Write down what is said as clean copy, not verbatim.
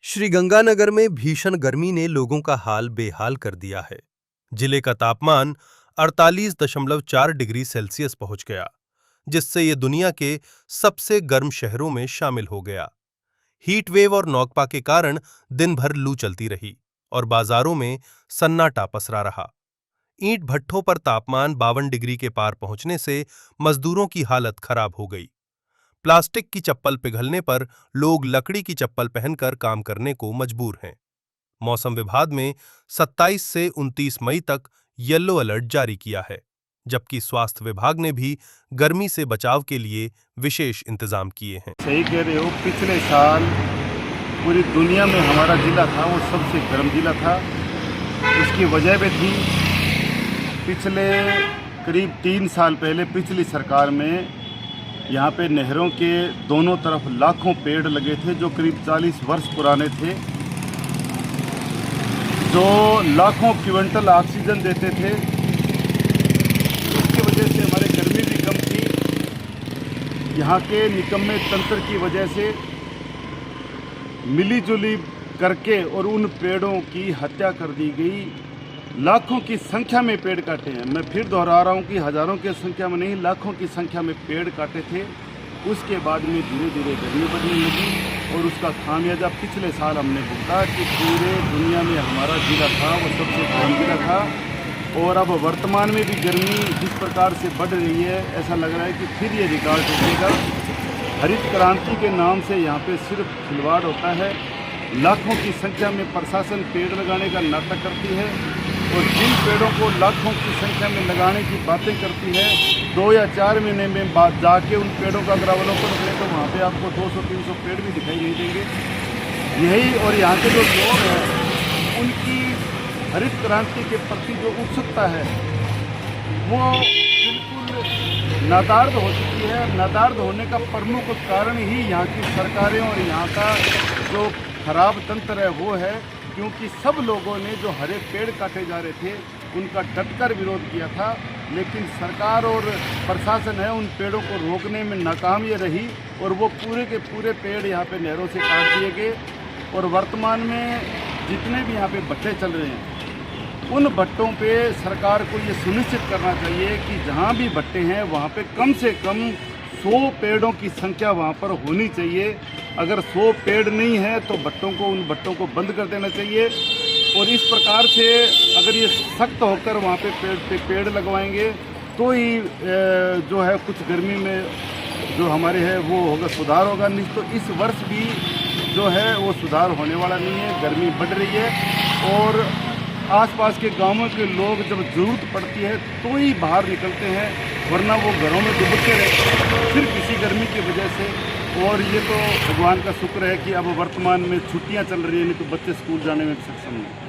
श्रीगंगानगर में भीषण गर्मी ने लोगों का हाल बेहाल कर दिया है। जिले का तापमान 48.4 डिग्री सेल्सियस पहुंच गया, जिससे ये दुनिया के सबसे गर्म शहरों में शामिल हो गया। हीट वेव और नौकपा के कारण दिन भर लू चलती रही और बाजारों में सन्नाटा पसरा रहा। ईंट भट्ठों पर तापमान 52 डिग्री के पार पहुंचने से मजदूरों की हालत खराब हो गई। प्लास्टिक की चप्पल पिघलने पर लोग लकड़ी की चप्पल पहनकर काम करने को मजबूर हैं। मौसम विभाग में 27 से 29 मई तक येलो अलर्ट जारी किया है, जबकि स्वास्थ्य विभाग ने भी गर्मी से बचाव के लिए विशेष इंतजाम किए हैं। सही कह रहे हो, पिछले साल पूरी दुनिया में हमारा जिला था वो सबसे गर्म जिला था। उसकी वजह भी थी, पिछले करीब 3 साल पहले पिछली सरकार में यहाँ पे नहरों के दोनों तरफ लाखों पेड़ लगे थे जो करीब 40 वर्ष पुराने थे, जो लाखों क्विंटल ऑक्सीजन देते थे। उसकी वजह से हमारी गर्मी भी कम थी। यहाँ के निकम्मे तंत्र की वजह से मिलीजुली करके और उन पेड़ों की हत्या कर दी गई। लाखों की संख्या में पेड़ काटे हैं। मैं फिर दोहरा रहा हूँ कि हज़ारों की संख्या में नहीं, लाखों की संख्या में पेड़ काटे थे। उसके बाद में धीरे धीरे गर्मी बढ़ने लगी और उसका खामियाजा पिछले साल हमने भुगता कि पूरे दुनिया में हमारा जिला था वो सबसे गर्म जिला था। और अब वर्तमान में भी गर्मी जिस प्रकार से बढ़ रही है, ऐसा लग रहा है कि फिर ये रिकॉर्ड टूटेगा। हरित क्रांति के नाम से यहाँ पे सिर्फ खिलवाड़ होता है। लाखों की संख्या में प्रशासन पेड़ लगाने का नाटक करती है और जिन पेड़ों को लाखों की संख्या में लगाने की बातें करती है, 2 या 4 महीने में बाद जाके उन पेड़ों का अगर अवलोकन करें तो वहाँ पे आपको 200-300 पेड़ भी दिखाई नहीं देंगे। यही और यहाँ के जो लोग हैं उनकी हरित क्रांति के प्रति जो उत्सुकता है वो बिल्कुल नादार्द हो चुकी है। नादार्द होने का प्रमुख कारण ही यहाँ की सरकारें और यहाँ का जो खराब तंत्र है वो है, क्योंकि सब लोगों ने जो हरे पेड़ काटे जा रहे थे उनका डटकर विरोध किया था, लेकिन सरकार और प्रशासन है उन पेड़ों को रोकने में नाकाम ये रही और वो पूरे के पूरे पेड़ यहाँ पे नहरों से काट दिए गए। और वर्तमान में जितने भी यहाँ पे भट्टे चल रहे हैं उन भट्टों पे सरकार को ये सुनिश्चित करना चाहिए कि जहाँ भी भट्टे हैं वहाँ पे कम से कम 100 पेड़ों की संख्या वहाँ पर होनी चाहिए। अगर 100 पेड़ नहीं है तो उन भट्टों को बंद कर देना चाहिए। और इस प्रकार से अगर ये सख्त होकर वहाँ पे पेड़ लगवाएंगे तो ही जो है कुछ गर्मी में जो हमारे है वो होगा, सुधार होगा। नहीं तो इस वर्ष भी जो है वो सुधार होने वाला नहीं है। गर्मी बढ़ रही है और आसपास के गांवों के लोग जब ज़रूरत पड़ती है तो ही बाहर निकलते हैं, वरना वो घरों में दुबकते रहते हैं सिर्फ इसी गर्मी की वजह से। और ये तो भगवान का शुक्र है कि अब वर्तमान में छुट्टियां चल रही हैं, नहीं तो बच्चे स्कूल जाने में सक्षम नहीं।